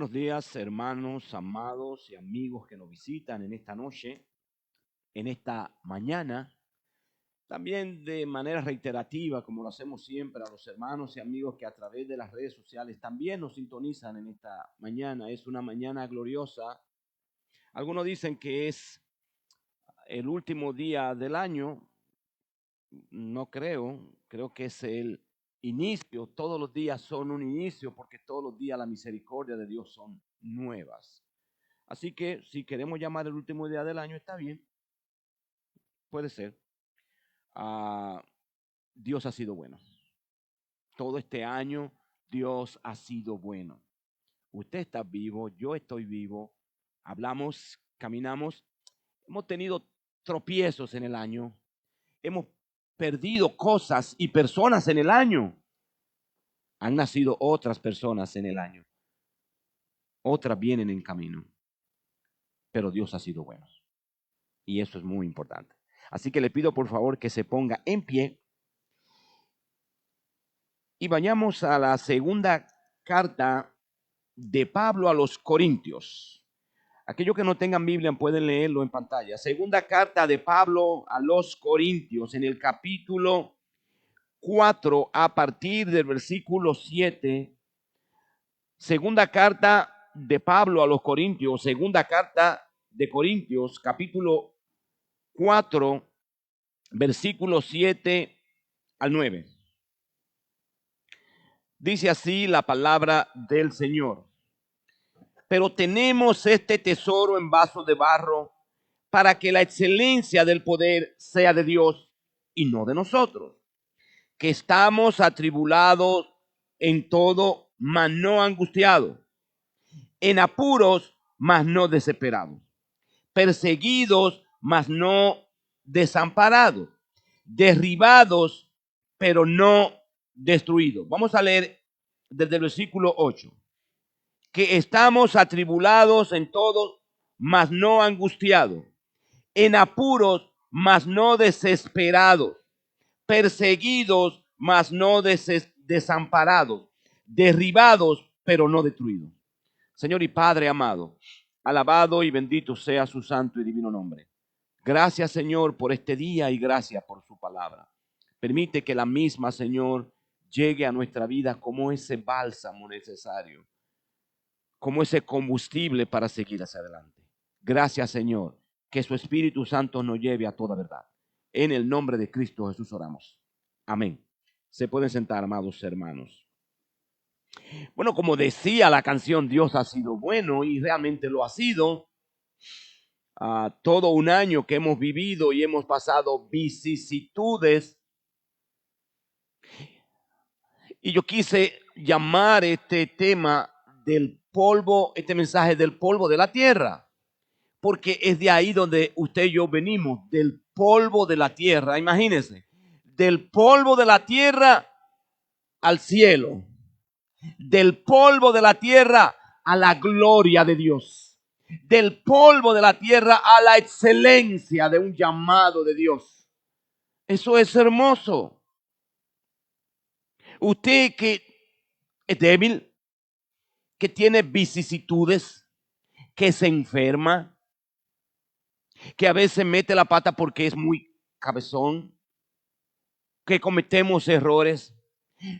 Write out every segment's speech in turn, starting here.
Buenos días, hermanos, amados y amigos que nos visitan en esta noche, en esta mañana. También de manera reiterativa, como lo hacemos siempre, a los hermanos y amigos que a través de las redes sociales también nos sintonizan en esta mañana. Es una mañana gloriosa. Algunos dicen que es el último día del año. No creo que es el inicio. Todos los días son un inicio porque todos los días la misericordia de Dios son nuevas. Así que si queremos llamar el último día del año, está bien, puede ser. Dios ha sido bueno. Todo este año Dios ha sido bueno. Usted está vivo, yo estoy vivo, hablamos, caminamos, hemos tenido tropiezos en el año, hemos perdido cosas y personas en el año. Han nacido otras personas en el año. Otras vienen en camino. Pero Dios ha sido bueno. Y eso es muy importante. Así que le pido por favor que se ponga en pie y vayamos a la segunda carta de Pablo a los Corintios. Aquellos que no tengan Biblia pueden leerlo en pantalla. Segunda carta de Pablo a los Corintios en el capítulo 4 a partir del versículo 7. Segunda carta de Pablo a los Corintios, segunda carta de Corintios, capítulo 4, versículos 7 al 9. Dice así la palabra del Señor. Pero tenemos este tesoro en vasos de barro para que la excelencia del poder sea de Dios y no de nosotros, que estamos atribulados en todo, mas no angustiados, en apuros, mas no desesperados, perseguidos, mas no desamparados, derribados, pero no destruidos. Vamos a leer desde el versículo 8. Que estamos atribulados en todo, mas no angustiados, en apuros, mas no desesperados, perseguidos, mas no desamparados, derribados, pero no destruidos. Señor y Padre amado, alabado y bendito sea su santo y divino nombre. Gracias, Señor, por este día y gracias por su palabra. Permite que la misma, Señor, llegue a nuestra vida como ese bálsamo necesario, como ese combustible para seguir hacia adelante. Gracias, Señor, que su Espíritu Santo nos lleve a toda verdad. En el nombre de Cristo Jesús oramos. Amén. Se pueden sentar, amados hermanos. Bueno, como decía la canción, Dios ha sido bueno y realmente lo ha sido. Todo un año que hemos vivido y hemos pasado vicisitudes. Y yo quise llamar este tema del polvo, este mensaje del polvo de la tierra, porque es de ahí donde usted y yo venimos, del polvo de la tierra. Imagínense, del polvo de la tierra al cielo, del polvo de la tierra a la gloria de Dios, del polvo de la tierra a la excelencia de un llamado de Dios. Eso es hermoso. Usted que es débil, que tiene vicisitudes, que se enferma, que a veces mete la pata porque es muy cabezón, que cometemos errores,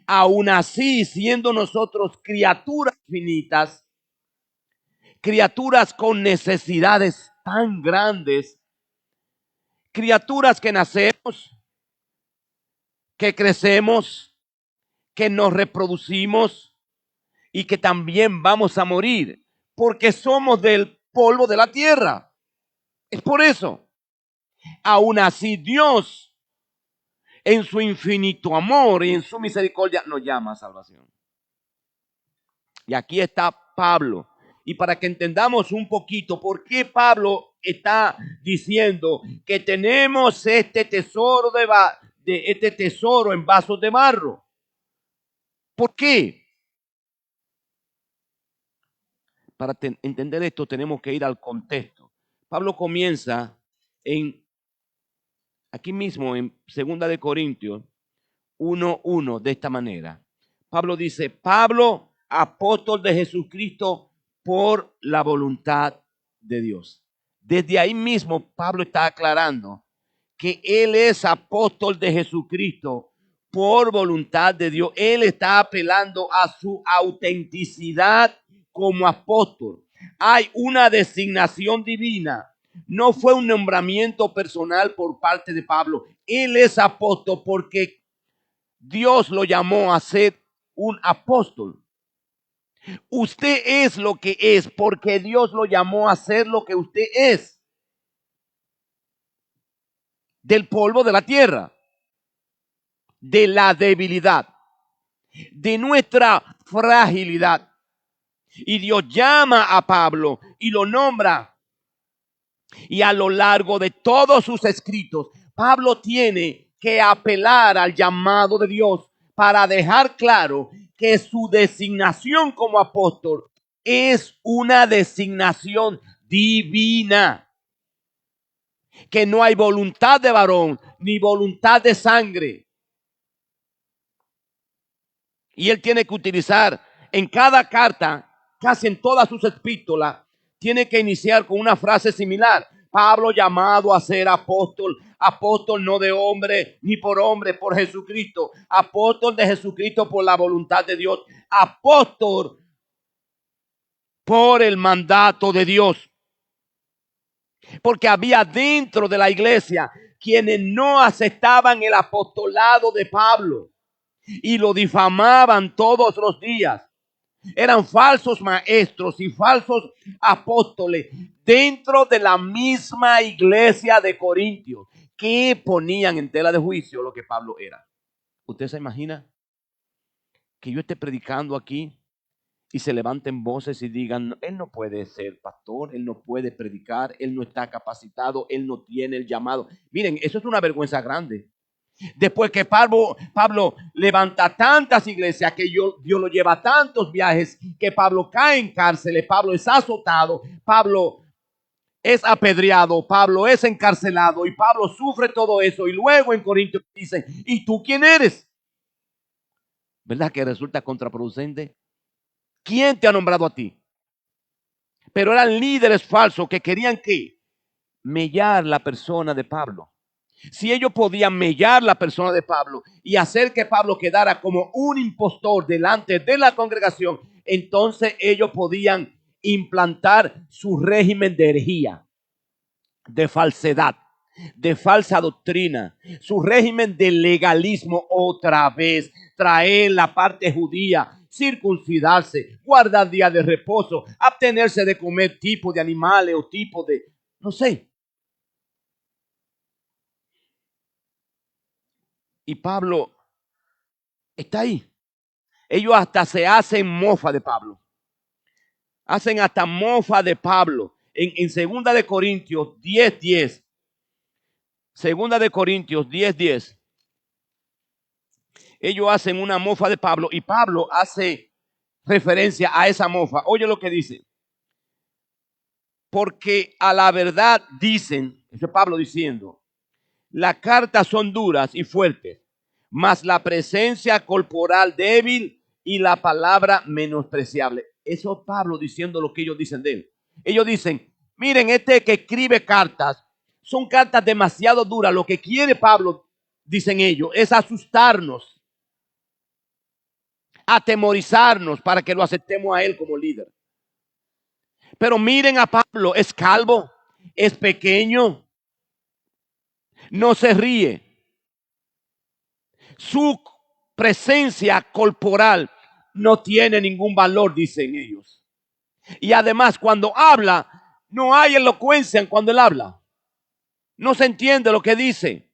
aún así siendo nosotros criaturas finitas, criaturas con necesidades tan grandes, criaturas que nacemos, que crecemos, que nos reproducimos y que también vamos a morir, porque somos del polvo de la tierra. Es por eso. Aún así Dios, en su infinito amor y en su misericordia, nos llama a salvación. Y aquí está Pablo. Y para que entendamos un poquito por qué Pablo está diciendo que tenemos este tesoro este tesoro en vasos de barro. ¿Por qué? Para entender esto tenemos que ir al contexto. Pablo comienza aquí mismo en 2 de Corintios 1:1 de esta manera. Pablo dice: Pablo, apóstol de Jesucristo por la voluntad de Dios. Desde ahí mismo Pablo está aclarando que él es apóstol de Jesucristo por voluntad de Dios. Él está apelando a su autenticidad como apóstol. Hay una designación divina. No fue un nombramiento personal por parte de Pablo. Él es apóstol porque Dios lo llamó a ser un apóstol. Usted es lo que es porque Dios lo llamó a ser lo que usted es. Del polvo de la tierra, de la debilidad, de nuestra fragilidad. Y Dios llama a Pablo y lo nombra. Y a lo largo de todos sus escritos, Pablo tiene que apelar al llamado de Dios para dejar claro que su designación como apóstol es una designación divina. Que no hay voluntad de varón ni voluntad de sangre. Y él tiene que utilizar en cada carta, casi en todas sus epístolas, tiene que iniciar con una frase similar. Pablo llamado a ser apóstol, apóstol no de hombre ni por hombre, por Jesucristo, apóstol de Jesucristo por la voluntad de Dios, apóstol por el mandato de Dios. Porque había dentro de la iglesia quienes no aceptaban el apostolado de Pablo y lo difamaban todos los días. Eran falsos maestros y falsos apóstoles dentro de la misma iglesia de Corintios que ponían en tela de juicio lo que Pablo era. ¿Usted se imagina que yo esté predicando aquí y se levanten voces y digan, él no puede ser pastor, él no puede predicar, él no está capacitado, él no tiene el llamado? Miren, eso es una vergüenza grande. Después que Pablo levanta tantas iglesias, que Dios lo lleva a tantos viajes, que Pablo cae en cárceles, Pablo es azotado, Pablo es apedreado, Pablo es encarcelado y Pablo sufre todo eso. Y luego en Corintios dicen, ¿y tú quién eres? ¿Verdad que resulta contraproducente? ¿Quién te ha nombrado a ti? Pero eran líderes falsos que querían ¿qué? Mellar la persona de Pablo. Si ellos podían mellar la persona de Pablo y hacer que Pablo quedara como un impostor delante de la congregación, entonces ellos podían implantar su régimen de herejía, de falsedad, de falsa doctrina, su régimen de legalismo otra vez, traer la parte judía, circuncidarse, guardar días de reposo, abstenerse de comer tipo de animales o tipo de, no sé. Y Pablo está ahí. Ellos hasta se hacen mofa de Pablo. Hacen hasta mofa de Pablo. En 2 de Corintios 10:10. 2 de Corintios 10:10. Ellos hacen una mofa de Pablo y Pablo hace referencia a esa mofa. Oye lo que dice. Porque a la verdad dicen, eso es Pablo diciendo, las cartas son duras y fuertes, mas la presencia corporal débil y la palabra menospreciable. Eso es Pablo diciendo lo que ellos dicen de él. Ellos dicen, miren, este que escribe cartas, son cartas demasiado duras. Lo que quiere Pablo, dicen ellos, es asustarnos, atemorizarnos para que lo aceptemos a él como líder. Pero miren a Pablo, es calvo, es pequeño, no se ríe. Su presencia corporal no tiene ningún valor, dicen ellos. Y además, cuando habla, no hay elocuencia en cuando él habla. No se entiende lo que dice.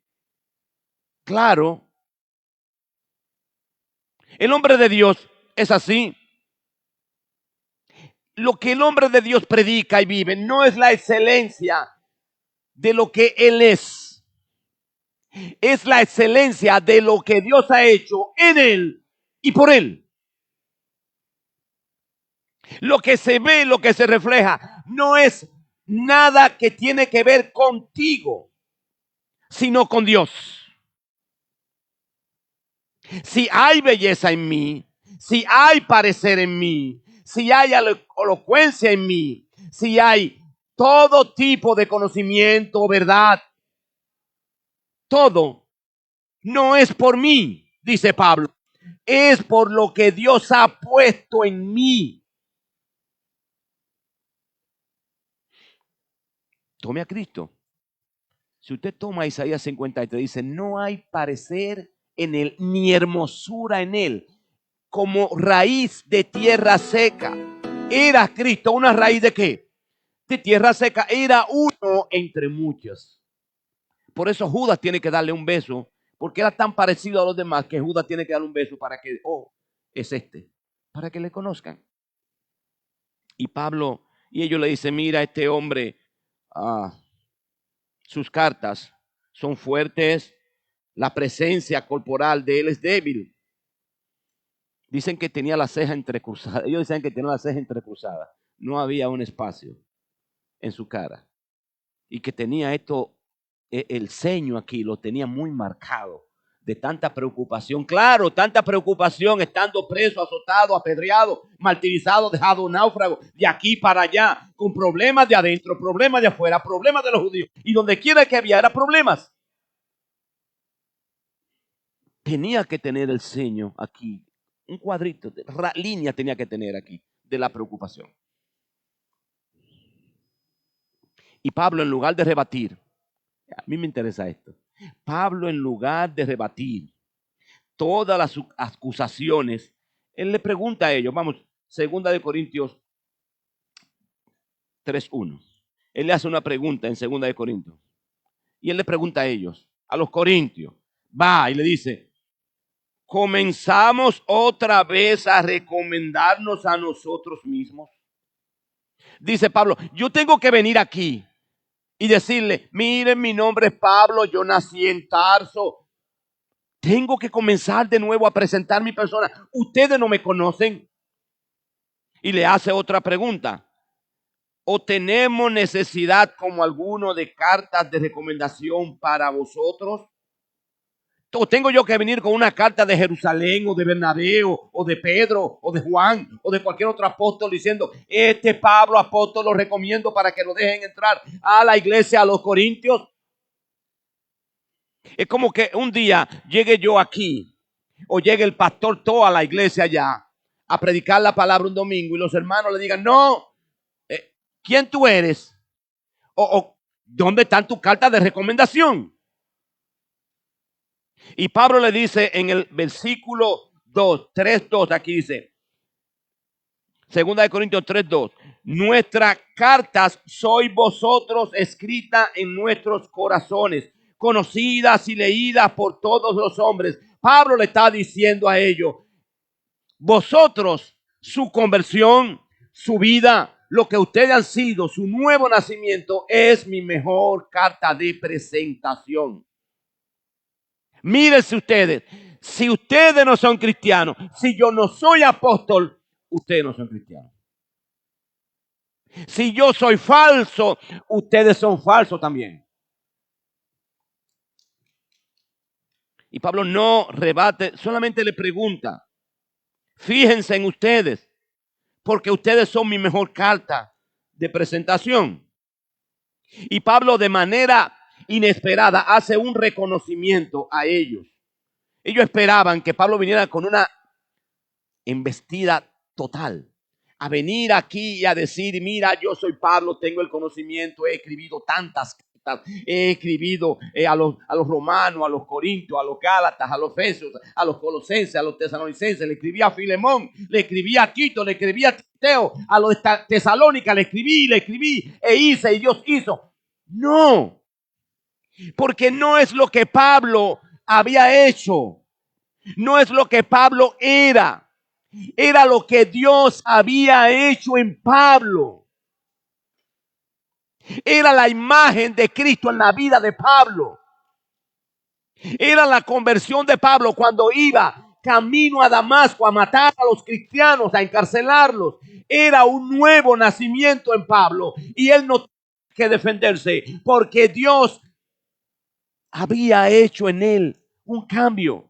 Claro, el hombre de Dios es así. Lo que el hombre de Dios predica y vive no es la excelencia de lo que él es. Es la excelencia de lo que Dios ha hecho en él y por él. Lo que se ve, lo que se refleja, no es nada que tiene que ver contigo, sino con Dios. Si hay belleza en mí, si hay parecer en mí, si hay elocuencia en mí, si hay todo tipo de conocimiento, verdad, todo, no es por mí, dice Pablo, es por lo que Dios ha puesto en mí. Tome a Cristo. Si usted toma Isaías 53, dice, no hay parecer en él, ni hermosura en él, como raíz de tierra seca. Era Cristo una raíz de qué? De tierra seca. Era uno entre muchos. Por eso Judas tiene que darle un beso, porque era tan parecido a los demás que Judas tiene que darle un beso para que, es este, para que le conozcan. Y Pablo, y ellos le dicen, mira, este hombre, sus cartas son fuertes, la presencia corporal de él es débil. Dicen que tenía la ceja entrecruzada. Ellos decían que tenía la ceja entrecruzada. No había un espacio en su cara. Y que tenía el ceño aquí, lo tenía muy marcado de tanta preocupación. Claro, tanta preocupación estando preso, azotado, apedreado, martirizado, dejado náufrago, de aquí para allá, con problemas de adentro, problemas de afuera, problemas de los judíos. Y donde quiera que había, era problemas. Tenía que tener el ceño aquí, un cuadrito, línea tenía que tener aquí de la preocupación. Y Pablo, en lugar de rebatir, a mí me interesa esto, Pablo, en lugar de rebatir todas las acusaciones, él le pregunta a ellos, vamos, 2 Corintios 3:1. Él le hace una pregunta en 2 Corintios. Y él le pregunta a ellos, a los corintios, va y le dice, ¿comenzamos otra vez a recomendarnos a nosotros mismos? Dice Pablo, yo tengo que venir aquí y decirle, miren, mi nombre es Pablo, yo nací en Tarso. Tengo que comenzar de nuevo a presentar mi persona. Ustedes no me conocen. Y le hace otra pregunta. ¿O tenemos necesidad como alguno de cartas de recomendación para vosotros? ¿O tengo yo que venir con una carta de Jerusalén o de Bernabé o de Pedro o de Juan o de cualquier otro apóstol diciendo, este Pablo apóstol lo recomiendo para que lo dejen entrar a la iglesia, a los corintios? Es como que un día llegue yo aquí o llegue el pastor todo a la iglesia allá a predicar la palabra un domingo y los hermanos le digan, no, ¿quién tú eres? O ¿dónde están tus cartas de recomendación? Y Pablo le dice en el versículo 3:2, aquí dice, 2 Corintios 3:2, nuestras cartas sois vosotros escritas en nuestros corazones, conocidas y leídas por todos los hombres. Pablo le está diciendo a ellos, vosotros, su conversión, su vida, lo que ustedes han sido, su nuevo nacimiento, es mi mejor carta de presentación. Mírense ustedes, si ustedes no son cristianos, si yo no soy apóstol, ustedes no son cristianos. Si yo soy falso, ustedes son falsos también. Y Pablo no rebate, solamente le pregunta, fíjense en ustedes, porque ustedes son mi mejor carta de presentación. Y Pablo de manera inesperada hace un reconocimiento a ellos. Ellos esperaban que Pablo viniera con una embestida total, a venir aquí y a decir, mira, yo soy Pablo, tengo el conocimiento, he escribido tantas cartas, he escribido a los romanos, a los corintios, a los gálatas, a los efesios, a los colosenses, a los tesalonicenses, le escribí a Filemón, le escribí a Tito, le escribí a Timoteo, a los de Tesalónica, le escribí, e hice, y Dios hizo. No, porque no es lo que Pablo había hecho, no es lo que Pablo era. Era lo que Dios había hecho en Pablo. Era la imagen de Cristo en la vida de Pablo. Era la conversión de Pablo cuando iba camino a Damasco a matar a los cristianos, a encarcelarlos. Era un nuevo nacimiento en Pablo y él no tenía que defenderse porque Dios había hecho en él un cambio.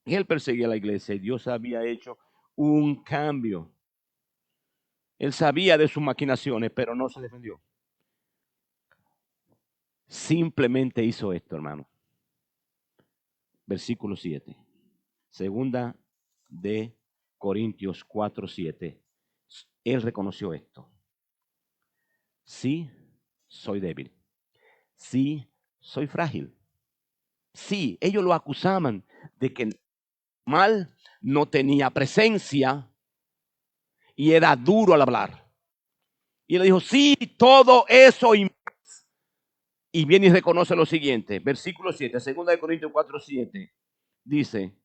Él perseguía a la iglesia y Dios había hecho un cambio. Él sabía de sus maquinaciones, pero no se defendió. Simplemente hizo esto, hermano. Versículo 7. Segunda de Corintios 4:7. Él reconoció esto. Sí, soy débil. Sí, soy frágil. Sí, ellos lo acusaban de que mal no tenía presencia y era duro al hablar. Y él dijo, sí, todo eso y viene y reconoce lo siguiente, versículo 7, 2 Corintios 4:7, dice,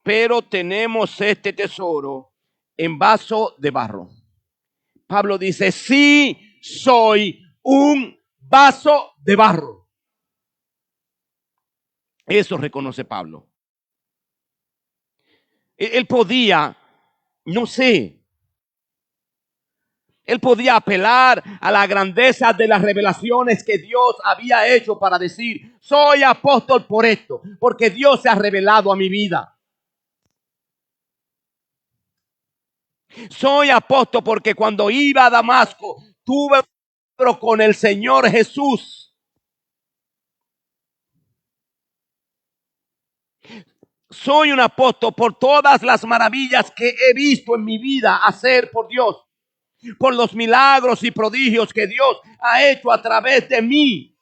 pero tenemos este tesoro en vaso de barro. Pablo dice, sí, soy un vaso de barro. Eso reconoce Pablo. Él podía, no sé, él podía apelar a la grandeza de las revelaciones que Dios había hecho para decir, soy apóstol por esto, porque Dios se ha revelado a mi vida. Soy apóstol porque cuando iba a Damasco tuve un encuentro con el Señor Jesús. Soy un apóstol por todas las maravillas que he visto en mi vida hacer por Dios, por los milagros y prodigios que Dios ha hecho a través de mí.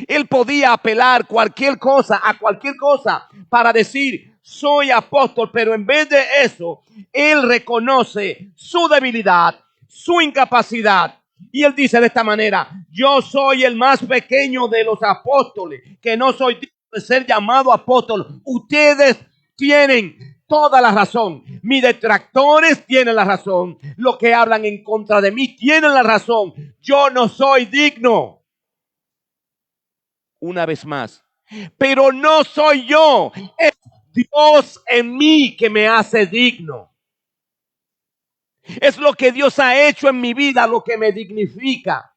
Él podía apelar a cualquier cosa para decir, soy apóstol, pero en vez de eso, él reconoce su debilidad, su incapacidad. Y él dice de esta manera, yo soy el más pequeño de los apóstoles, que no soy digno de ser llamado apóstol. Ustedes tienen toda la razón. Mis detractores tienen la razón. Los que hablan en contra de mí tienen la razón. Yo no soy digno. Una vez más, pero no soy yo, es Dios en mí que me hace digno. Es lo que Dios ha hecho en mi vida lo que me dignifica.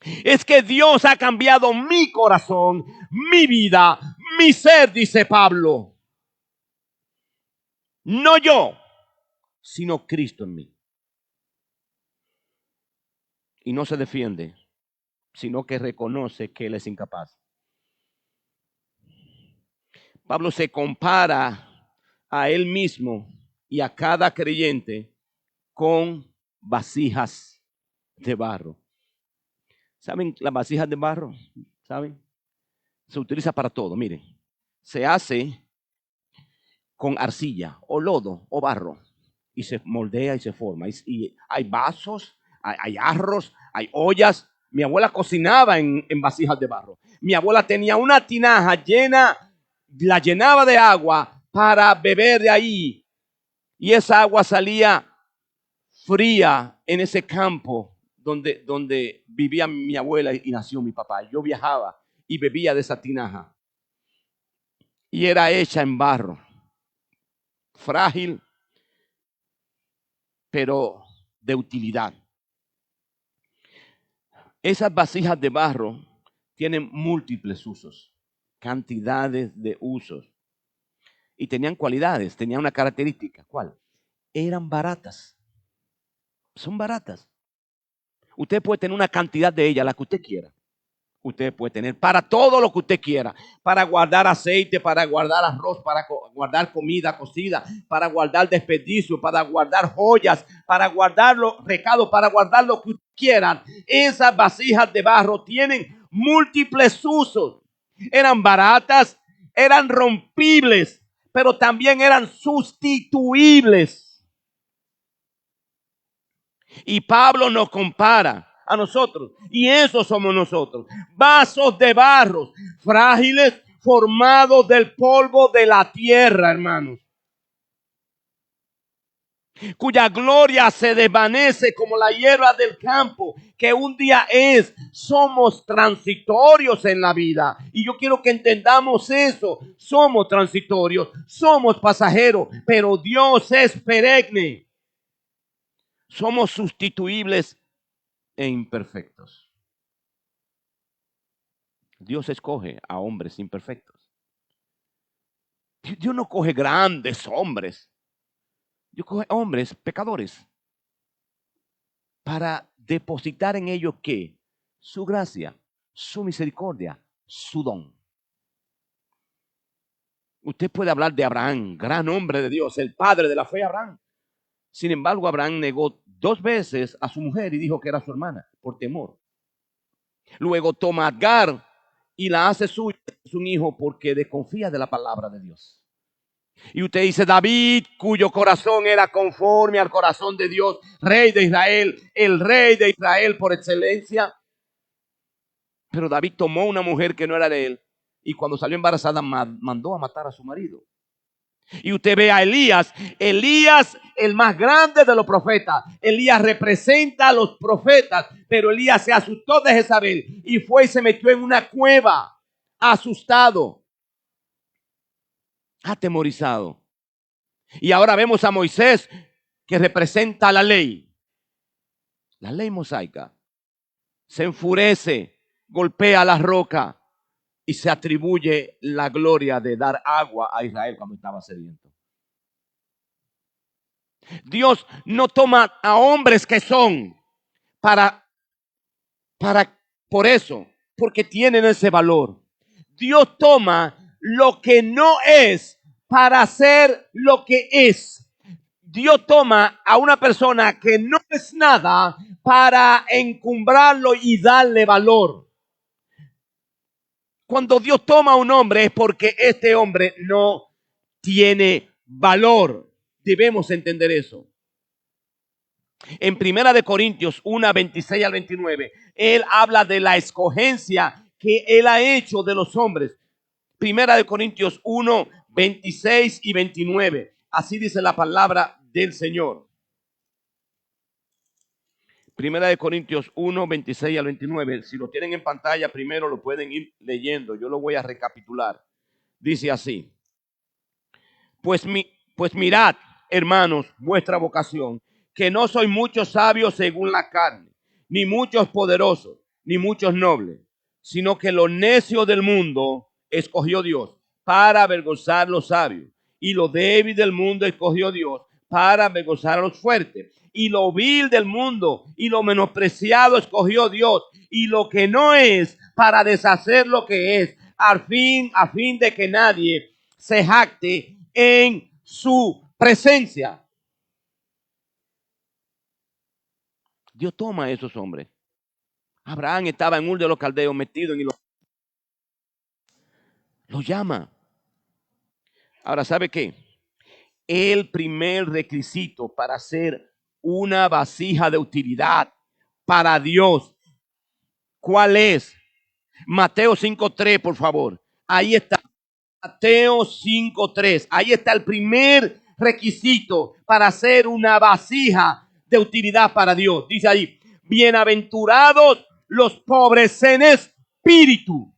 Es que Dios ha cambiado mi corazón, mi vida, mi ser, dice Pablo. No yo, sino Cristo en mí. Y no se defiende, sino que reconoce que Él es incapaz. Pablo se compara a él mismo y a cada creyente con vasijas de barro. ¿Saben las vasijas de barro? ¿Saben? Se utiliza para todo, miren. Se hace con arcilla o lodo o barro y se moldea y se forma. Y hay vasos, hay jarros, hay ollas. Mi abuela cocinaba en vasijas de barro. Mi abuela tenía una tinaja llena, la llenaba de agua para beber de ahí. Y esa agua salía fría en ese campo donde vivía mi abuela y nació mi papá. Yo viajaba y bebía de esa tinaja. Y era hecha en barro. Frágil, pero de utilidad. Esas vasijas de barro tienen múltiples usos, cantidades de usos. Y tenían cualidades, tenían una característica. ¿Cuál? Eran baratas. Son baratas. Usted puede tener una cantidad de ellas, la que usted quiera. Usted puede tener para todo lo que usted quiera, para guardar aceite, para guardar arroz, para guardar comida cocida, para guardar desperdicio, para guardar joyas, para guardar los recados, para guardar lo que usted quiera. Esas vasijas de barro tienen múltiples usos. Eran baratas, eran rompibles, pero también eran sustituibles. Y Pablo nos compara a nosotros, y eso somos nosotros, vasos de barro, frágiles, formados del polvo de la tierra, hermanos, cuya gloria se desvanece como la hierba del campo, que un día es. Somos transitorios en la vida, y yo quiero que entendamos eso. Somos transitorios, somos pasajeros, pero Dios es perenne. Somos sustituibles e imperfectos. Dios escoge a hombres imperfectos. Dios no coge grandes hombres. Dios coge hombres pecadores para depositar en ellos ¿qué? Su gracia, su misericordia, su don. Usted puede hablar de Abraham, gran hombre de Dios, el padre de la fe, Abraham. Sin embargo, Abraham negó 2 veces a su mujer y dijo que era su hermana por temor. Luego toma a Agar y la hace suya, es un hijo, porque desconfía de la palabra de Dios. Y usted dice, David, cuyo corazón era conforme al corazón de Dios, rey de Israel, el rey de Israel por excelencia. Pero David tomó una mujer que no era de él y cuando salió embarazada mandó a matar a su marido. Y usted ve a Elías, el más grande de los profetas. Elías representa a los profetas, pero Elías se asustó de Jezabel y fue y se metió en una cueva, asustado, atemorizado. Y ahora vemos a Moisés, que representa la ley mosaica. Se enfurece, golpea la roca y se atribuye la gloria de dar agua a Israel cuando estaba sediento. Dios no toma a hombres que son por eso, porque tienen ese valor. Dios toma lo que no es para hacer lo que es. Dios toma a una persona que no es nada para encumbrarlo y darle valor. Cuando Dios toma a un hombre es porque este hombre no tiene valor. Debemos entender eso. En 1 Corintios 1, 26 al 29, él habla de la escogencia que él ha hecho de los hombres. 1 Corintios 1, 26 y 29. Así dice la palabra del Señor. 1 Corintios 1, 26 al 29. Si lo tienen en pantalla, primero lo pueden ir leyendo. Yo lo voy a recapitular. Dice así. Pues mirad, hermanos, vuestra vocación, que no sois muchos sabios según la carne, ni muchos poderosos, ni muchos nobles, sino que lo necio del mundo escogió Dios para avergonzar a los sabios, y lo débil del mundo escogió Dios para avergonzar a los fuertes, y lo vil del mundo y lo menospreciado escogió Dios, y lo que no es para deshacer lo que es, a fin de que nadie se jacte en su presencia. Dios toma a esos hombres. Abraham estaba en Ur de los Caldeos metido y lo llama. Ahora, ¿sabe qué? El primer requisito para hacer una vasija de utilidad para Dios, ¿cuál es? Mateo 5:3, por favor. Ahí está. Mateo 5:3. Ahí está el primer requisito para hacer una vasija de utilidad para Dios. Dice ahí, bienaventurados los pobres en espíritu.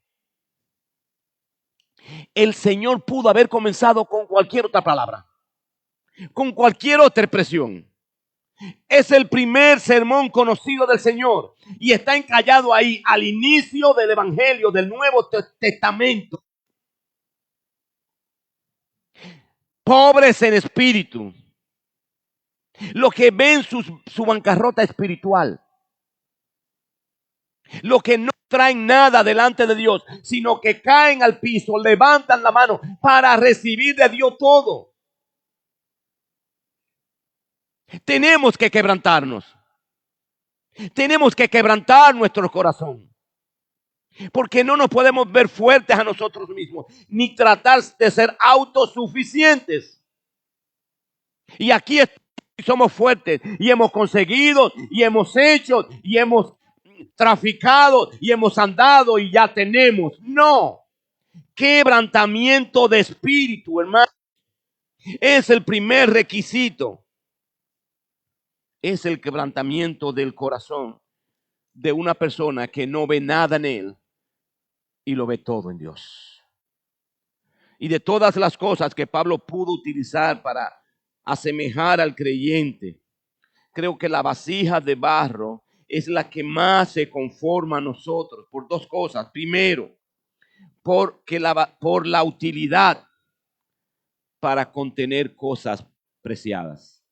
El Señor pudo haber comenzado con cualquier otra palabra, con cualquier otra expresión. Es el primer sermón conocido del Señor y está encallado ahí al inicio del Evangelio del Nuevo Testamento. Pobres en espíritu, los que ven su bancarrota espiritual, los que no traen nada delante de Dios, sino que caen al piso, levantan la mano para recibir de Dios todo. Tenemos que quebrantarnos. Tenemos que quebrantar nuestro corazón. Porque no nos podemos ver fuertes a nosotros mismos, ni tratar de ser autosuficientes. Y aquí somos fuertes y hemos conseguido y hemos hecho y hemos traficado y hemos andado y ya tenemos. No. Quebrantamiento de espíritu, hermano. Es el primer requisito. Es el quebrantamiento del corazón de una persona que no ve nada en él y lo ve todo en Dios. Y de todas las cosas que Pablo pudo utilizar para asemejar al creyente, creo que la vasija de barro es la que más se conforma a nosotros por 2 cosas. Primero, por la utilidad para contener cosas preciadas.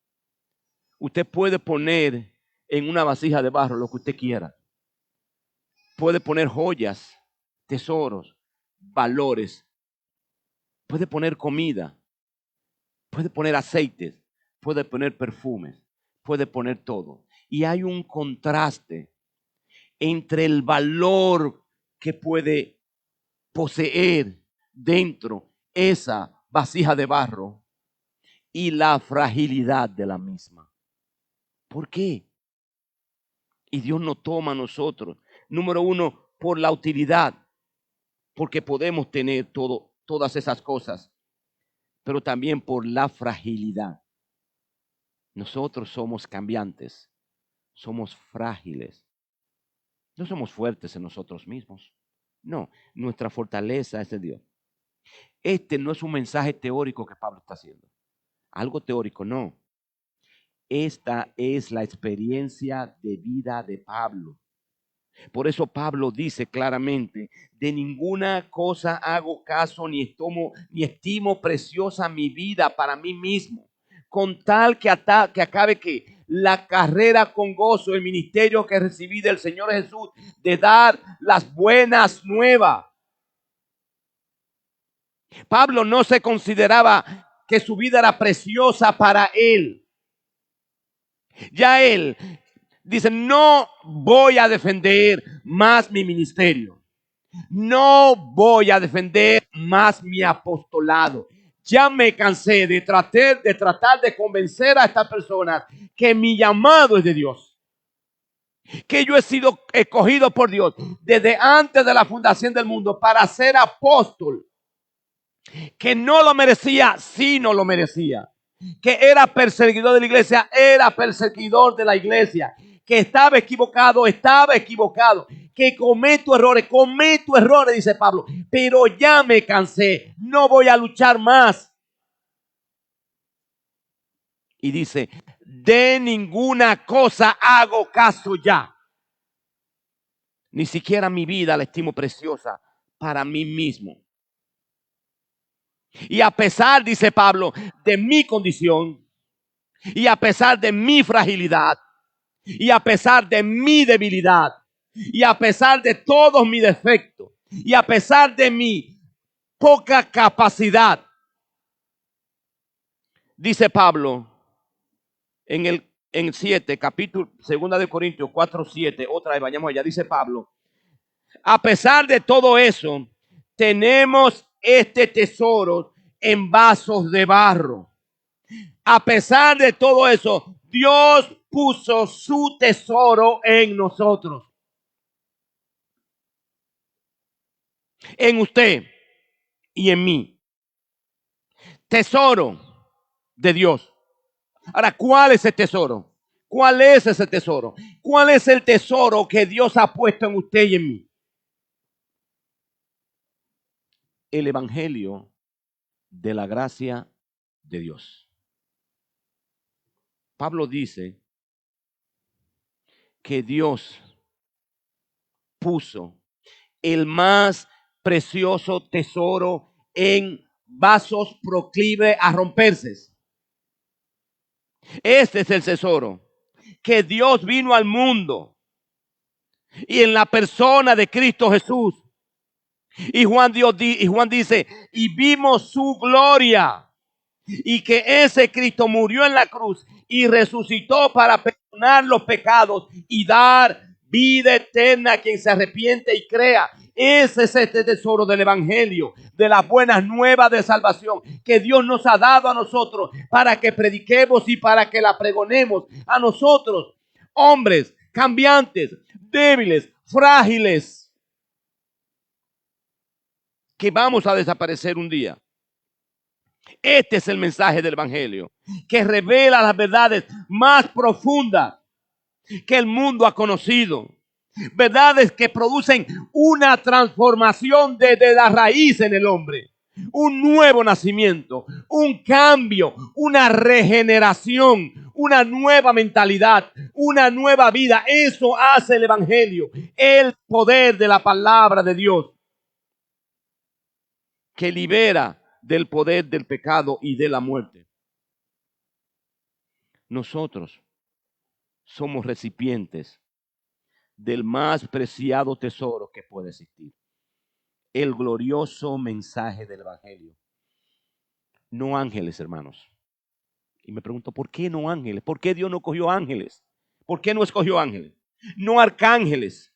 Usted puede poner en una vasija de barro lo que usted quiera. Puede poner joyas, tesoros, valores. Puede poner comida. Puede poner aceites. Puede poner perfumes. Puede poner todo. Y hay un contraste entre el valor que puede poseer dentro esa vasija de barro y la fragilidad de la misma. ¿Por qué? Y Dios nos toma a nosotros. Número uno, por la utilidad, porque podemos tener todas esas cosas, pero también por la fragilidad. Nosotros somos cambiantes, somos frágiles. No somos fuertes en nosotros mismos. No, nuestra fortaleza es de Dios. Este no es un mensaje teórico que Pablo está haciendo. Algo teórico, no. Esta es la experiencia de vida de Pablo. Por eso Pablo dice claramente, de ninguna cosa hago caso ni estimo preciosa mi vida para mí mismo, con tal que acabe que la carrera con gozo, el ministerio que recibí del Señor Jesús, de dar las buenas nuevas. Pablo no se consideraba que su vida era preciosa para él. Ya él dice, no voy a defender más mi ministerio. No voy a defender más mi apostolado. Ya me cansé de tratar de convencer a estas personas que mi llamado es de Dios. Que yo he sido escogido por Dios desde antes de la fundación del mundo para ser apóstol. Que no lo merecía, sí no lo merecía. Que era perseguidor de la iglesia, era perseguidor de la iglesia. Que estaba equivocado, que cometo errores, dice Pablo, pero ya me cansé, no voy a luchar más. Y dice, de ninguna cosa hago caso ya. Ni siquiera mi vida la estimo preciosa para mí mismo. Y a pesar, dice Pablo, de mi condición, y a pesar de mi fragilidad, y a pesar de mi debilidad, y a pesar de todos mis defectos, y a pesar de mi poca capacidad, dice Pablo en 7, capítulo 2 de Corintios 4:7, otra vez vayamos allá, dice Pablo, a pesar de todo eso, tenemos este tesoro en vasos de barro. A pesar de todo eso, Dios puso su tesoro en nosotros. En usted y en mí. Tesoro de Dios. Ahora, ¿cuál es el tesoro? ¿Cuál es ese tesoro? ¿Cuál es el tesoro que Dios ha puesto en usted y en mí? El evangelio de la gracia de Dios. Pablo dice que Dios puso el más precioso tesoro en vasos proclive a romperse. Este es el tesoro que Dios vino al mundo y en la persona de Cristo Jesús. Y Juan dice, y vimos su gloria. Y que ese Cristo murió en la cruz y resucitó para perdonar los pecados y dar vida eterna a quien se arrepiente y crea. Ese es este tesoro del evangelio, de las buenas nuevas de salvación que Dios nos ha dado a nosotros para que prediquemos y para que la pregonemos a nosotros, hombres cambiantes, débiles, frágiles, que vamos a desaparecer un día. Este es el mensaje del evangelio, que revela las verdades más profundas que el mundo ha conocido. Verdades que producen una transformación desde la raíz en el hombre. Un nuevo nacimiento, un cambio, una regeneración, una nueva mentalidad, una nueva vida. Eso hace el evangelio, el poder de la palabra de Dios. que libera del poder del pecado y de la muerte. Nosotros somos recipientes del más preciado tesoro que puede existir, el glorioso mensaje del Evangelio. No ángeles, hermanos. Y me pregunto, ¿por qué no ángeles? ¿Por qué Dios no cogió ángeles? ¿Por qué no escogió ángeles? No arcángeles,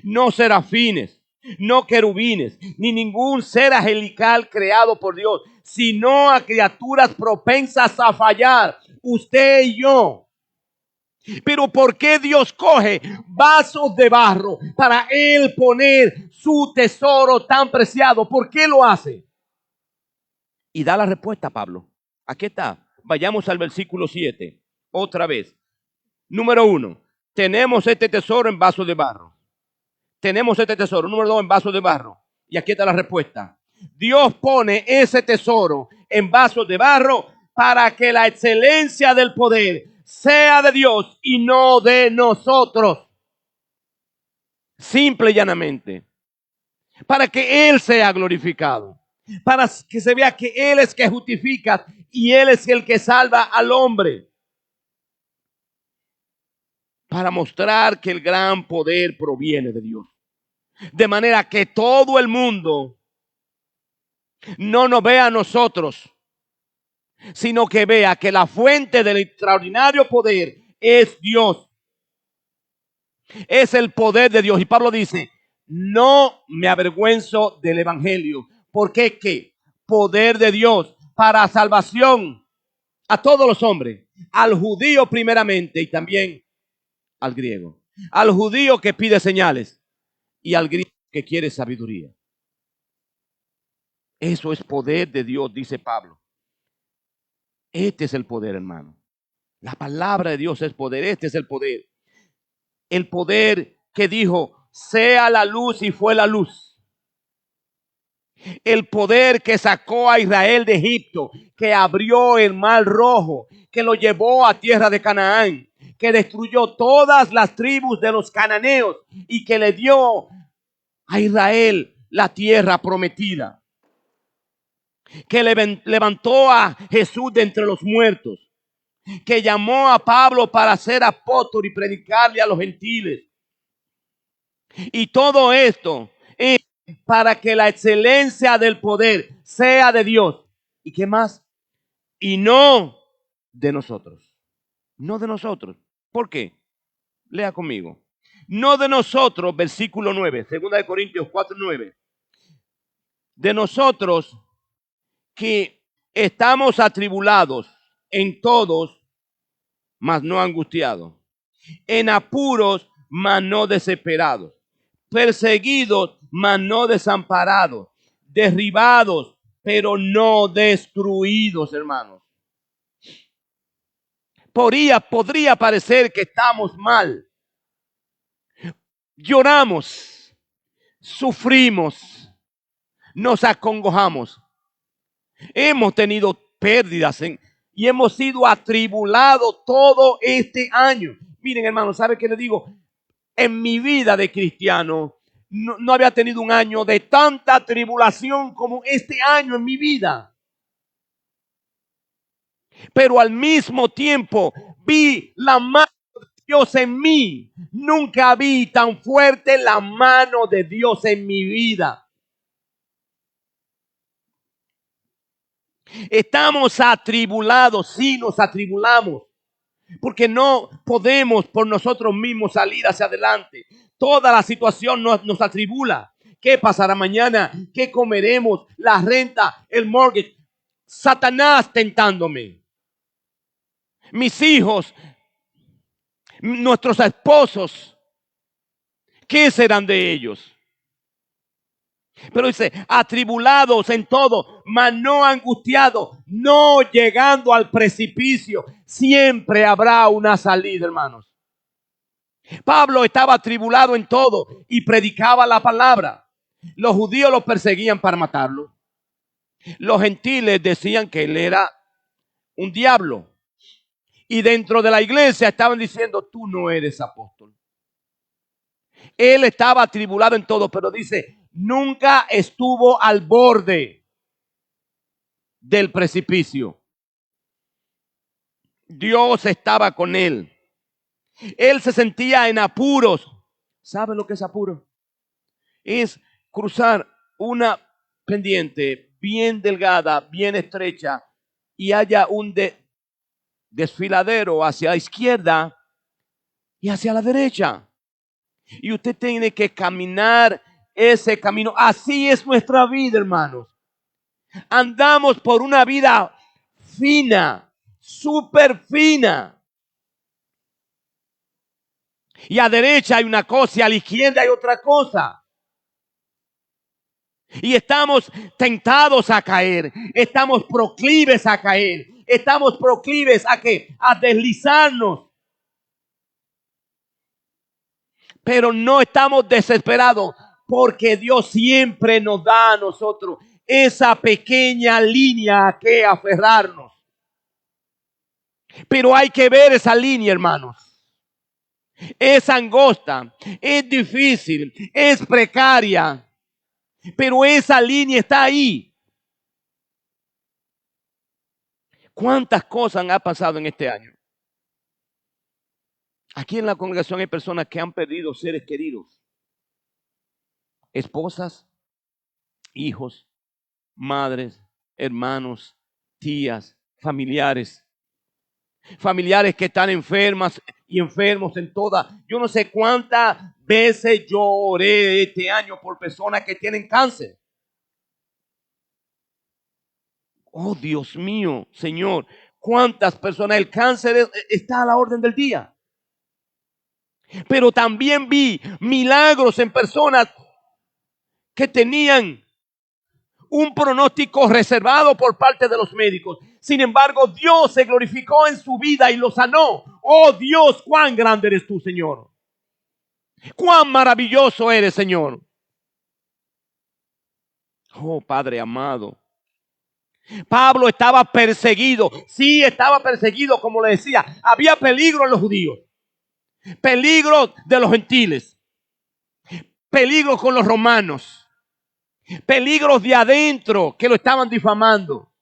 no serafines, no querubines, ni ningún ser angelical creado por Dios, sino a criaturas propensas a fallar, usted y yo. Pero ¿por qué Dios coge vasos de barro para Él poner su tesoro tan preciado? ¿Por qué lo hace? Y da la respuesta, Pablo. Aquí está. Vayamos al versículo 7. Otra vez. Número 1. Tenemos este tesoro en vasos de barro. Tenemos este tesoro. Número 2, en vasos de barro. Y aquí está la respuesta. Dios pone ese tesoro en vasos de barro para que la excelencia del poder sea de Dios y no de nosotros. Simple y llanamente. Para que Él sea glorificado. Para que se vea que Él es que justifica y Él es el que salva al hombre. Para mostrar que el gran poder proviene de Dios. De manera que todo el mundo no nos vea a nosotros, sino que vea que la fuente del extraordinario poder es Dios. Es el poder de Dios. Y Pablo dice, no me avergüenzo del evangelio, porque es que poder de Dios para salvación a todos los hombres, al judío primeramente y también al griego, al judío que pide señales y al griego que quiere sabiduría. Eso es poder de Dios, dice Pablo. Este es el poder, hermano. La palabra de Dios es poder. Este es el poder. El poder que dijo, sea la luz y fue la luz. El poder que sacó a Israel de Egipto, que abrió el mar rojo, que lo llevó a tierra de Canaán, que destruyó todas las tribus de los cananeos y que le dio a Israel la tierra prometida. Que levantó a Jesús de entre los muertos, que llamó a Pablo para ser apóstol y predicarle a los gentiles. Y todo esto es para que la excelencia del poder sea de Dios. ¿Y qué más? Y no de nosotros. No de nosotros. ¿Por qué? Lea conmigo. No de nosotros, versículo 9, 2 Corintios 4:9. De nosotros que estamos atribulados en todos, mas no angustiados, en apuros, mas no desesperados, perseguidos, mas no desamparados, derribados, pero no destruidos, hermanos. Podría parecer que estamos mal. Lloramos, sufrimos, nos acongojamos. Hemos tenido pérdidas y hemos sido atribulados todo este año. Miren, hermanos, ¿sabe qué les digo? En mi vida de cristiano no había tenido un año de tanta tribulación como este año en mi vida. Pero al mismo tiempo vi la mano de Dios en mí. Nunca vi tan fuerte la mano de Dios en mi vida. Estamos atribulados, sí nos atribulamos, porque no podemos por nosotros mismos salir hacia adelante. Toda la situación nos atribula. ¿Qué pasará mañana? ¿Qué comeremos? La renta, el mortgage. Satanás tentándome. Mis hijos, nuestros esposos, ¿qué serán de ellos? Pero dice, atribulados en todo, mas no angustiados, no llegando al precipicio. Siempre habrá una salida, hermanos. Pablo estaba atribulado en todo y predicaba la palabra. Los judíos lo perseguían para matarlo. Los gentiles decían que él era un diablo. Y dentro de la iglesia estaban diciendo, tú no eres apóstol. Él estaba atribulado en todo, pero dice, nunca estuvo al borde. del precipicio. Dios estaba con él. Él se sentía en apuros. ¿Sabe lo que es apuro? Es cruzar una pendiente bien delgada, bien estrecha, y haya un desfiladero hacia la izquierda y hacia la derecha. Y usted tiene que caminar ese camino. Así es nuestra vida, hermanos. Andamos por una vida fina, súper fina. Y a derecha hay una cosa y a la izquierda hay otra cosa. Y estamos tentados a caer. Estamos proclives a caer. Estamos proclives a ¿qué? A deslizarnos. Pero no estamos desesperados, porque Dios siempre nos da a nosotros esa pequeña línea a que aferrarnos. Pero hay que ver esa línea, hermanos. Es angosta, es difícil, es precaria, pero esa línea está ahí. ¿Cuántas cosas han pasado en este año? Aquí en la congregación hay personas que han perdido seres queridos, esposas, hijos, madres, hermanos, tías, familiares que están enfermas y enfermos en toda. Yo no sé cuántas veces yo oré este año por personas que tienen cáncer. Oh, Dios mío, Señor, cuántas personas. El cáncer está a la orden del día. Pero también vi milagros en personas que tenían un pronóstico reservado por parte de los médicos. Sin embargo, Dios se glorificó en su vida y lo sanó. Oh Dios, cuán grande eres tú, Señor. Cuán maravilloso eres, Señor. Oh Padre amado. Pablo estaba perseguido. Sí, estaba perseguido, como le decía. Había peligro en los judíos. Peligro de los gentiles. Peligro con los romanos. Peligros de adentro que lo estaban difamando.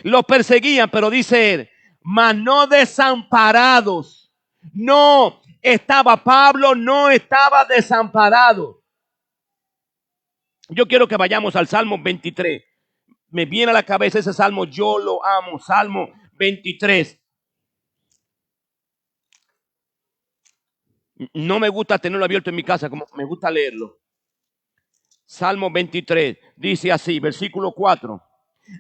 Los perseguían, pero dice él, mas no desamparados. No estaba Pablo, no estaba desamparado. Yo quiero que vayamos al Salmo 23. Me viene a la cabeza ese salmo, yo lo amo. Salmo 23. No me gusta tenerlo abierto en mi casa, como me gusta leerlo. Salmo 23 dice así, versículo 4.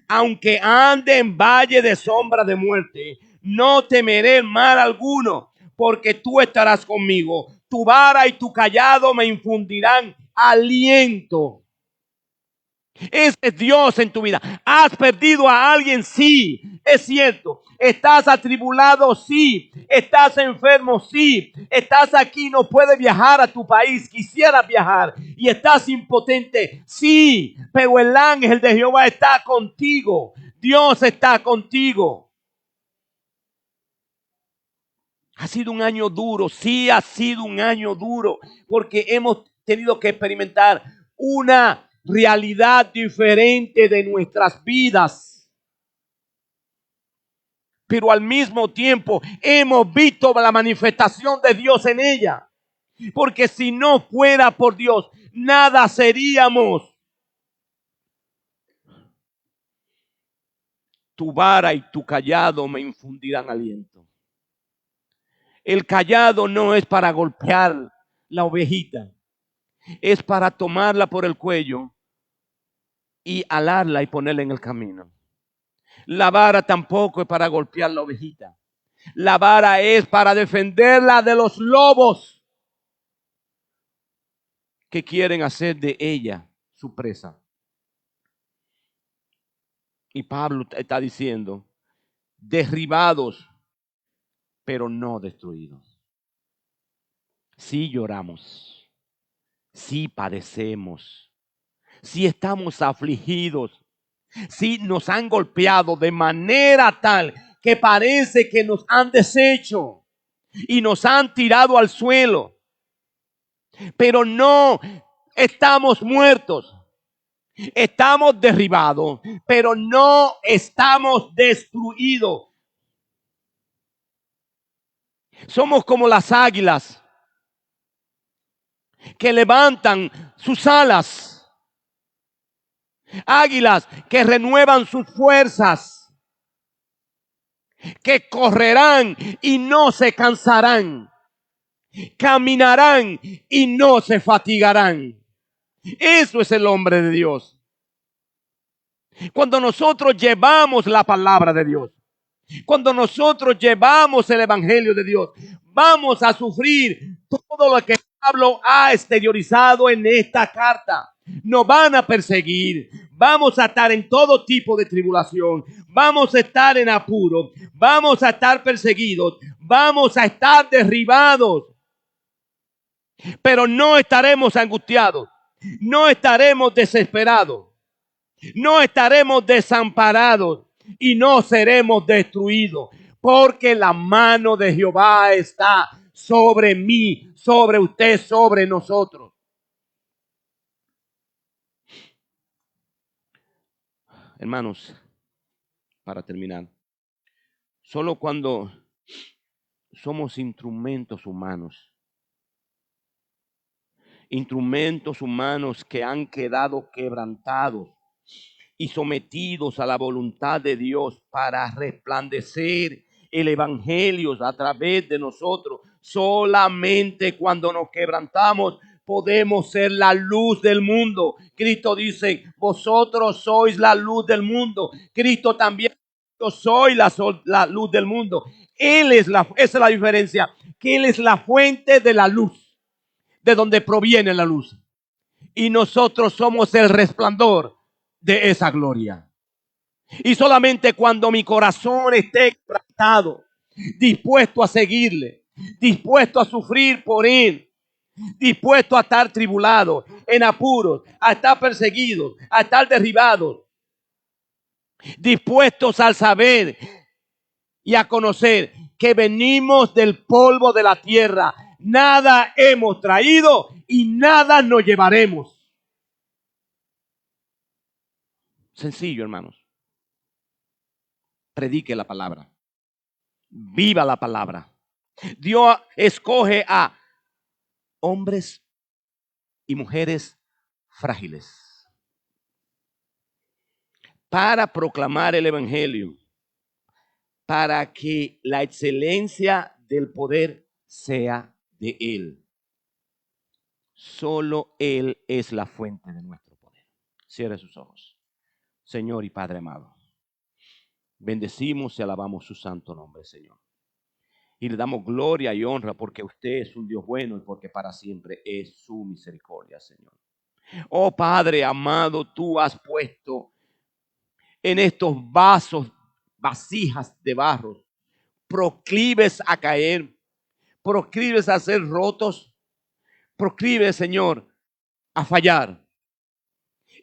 Aunque ande en valle de sombra de muerte, no temeré mal alguno, porque tú estarás conmigo. Tu vara y tu cayado me infundirán aliento. Ese es Dios en tu vida. ¿Has perdido a alguien? Sí, es cierto. ¿Estás atribulado? Sí. ¿Estás enfermo? Sí. ¿Estás aquí, no puedes viajar a tu país? Quisieras viajar y estás impotente. Sí, pero el ángel de Jehová está contigo. Dios está contigo. Ha sido un año duro. Sí, ha sido un año duro, porque hemos tenido que experimentar una realidad diferente de nuestras vidas. Pero al mismo tiempo hemos visto la manifestación de Dios en ella. Porque si no fuera por Dios, nada seríamos. Tu vara y tu cayado me infundirán aliento. El cayado no es para golpear la ovejita. Es para tomarla por el cuello y alarla y ponerla en el camino. La vara tampoco es para golpear la ovejita. La vara es para defenderla de los lobos que quieren hacer de ella su presa. Y Pablo está diciendo, derribados, pero no destruidos. Sí lloramos, sí padecemos, sí estamos afligidos, sí nos han golpeado de manera tal que parece que nos han deshecho y nos han tirado al suelo. Pero no estamos muertos. Estamos derribados, pero no estamos destruidos. Somos como las águilas que levantan sus alas. Águilas que renuevan sus fuerzas, que correrán y no se cansarán, caminarán y no se fatigarán. Eso es el hombre de Dios. Cuando nosotros llevamos la palabra de Dios, cuando nosotros llevamos el evangelio de Dios, vamos a sufrir todo lo que Pablo ha exteriorizado en esta carta. Nos van a perseguir, vamos a estar en todo tipo de tribulación, vamos a estar en apuro, vamos a estar perseguidos, vamos a estar derribados, pero no estaremos angustiados, no estaremos desesperados, no estaremos desamparados y no seremos destruidos, porque la mano de Jehová está sobre mí, sobre usted, sobre nosotros. Hermanos, para terminar, solo cuando somos instrumentos humanos que han quedado quebrantados y sometidos a la voluntad de Dios para resplandecer el evangelio a través de nosotros. Solamente cuando nos quebrantamos podemos ser la luz del mundo. Cristo dice, vosotros sois la luz del mundo. Cristo también, yo soy la luz del mundo. Esa es la diferencia, que Él es la fuente de la luz, de donde proviene la luz. Y nosotros somos el resplandor de esa gloria. Y solamente cuando mi corazón esté quebrantado, dispuesto a seguirle, dispuesto a sufrir por Él, dispuesto a estar tribulado, en apuros, a estar perseguidos, a estar derribados, dispuestos al saber y a conocer que venimos del polvo de la tierra, nada hemos traído y nada nos llevaremos. Sencillo, hermanos. Predique la palabra. Viva la palabra. Dios escoge a hombres y mujeres frágiles para proclamar el evangelio, para que la excelencia del poder sea de Él. Solo Él es la fuente de nuestro poder. Cierre sus ojos. Señor y Padre amado, bendecimos y alabamos su santo nombre, Señor. Y le damos gloria y honra porque usted es un Dios bueno y porque para siempre es su misericordia, Señor. Oh Padre amado, tú has puesto en estos vasos, vasijas de barro, proclives a caer, proclives a ser rotos, proclives, Señor, a fallar.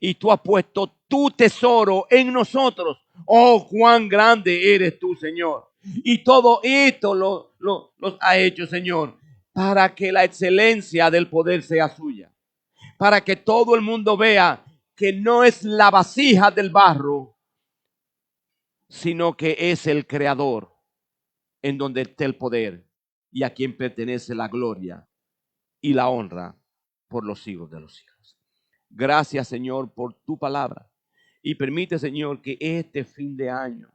Y tú has puesto tu tesoro en nosotros. Oh, cuán grande eres tú, Señor. Y todo esto los ha hecho, Señor, para que la excelencia del poder sea suya. Para que todo el mundo vea que no es la vasija del barro, sino que es el Creador en donde está el poder y a quien pertenece la gloria y la honra por los siglos de los siglos. Gracias, Señor, por tu palabra. Y permite, Señor, que este fin de año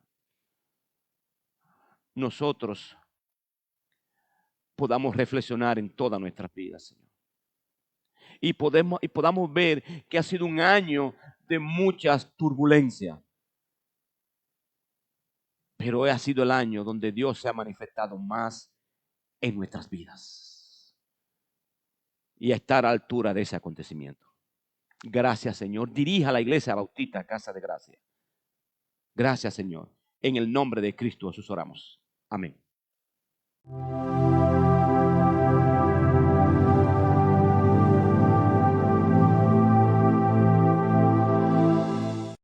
nosotros podamos reflexionar en todas nuestras vidas, Señor. Y podamos ver que ha sido un año de muchas turbulencias. Pero ha sido el año donde Dios se ha manifestado más en nuestras vidas. Y a estar a la altura de ese acontecimiento. Gracias, Señor. Dirija a la Iglesia Bautista Casa de Gracia. Gracias, Señor. En el nombre de Cristo Jesús oramos. Amén.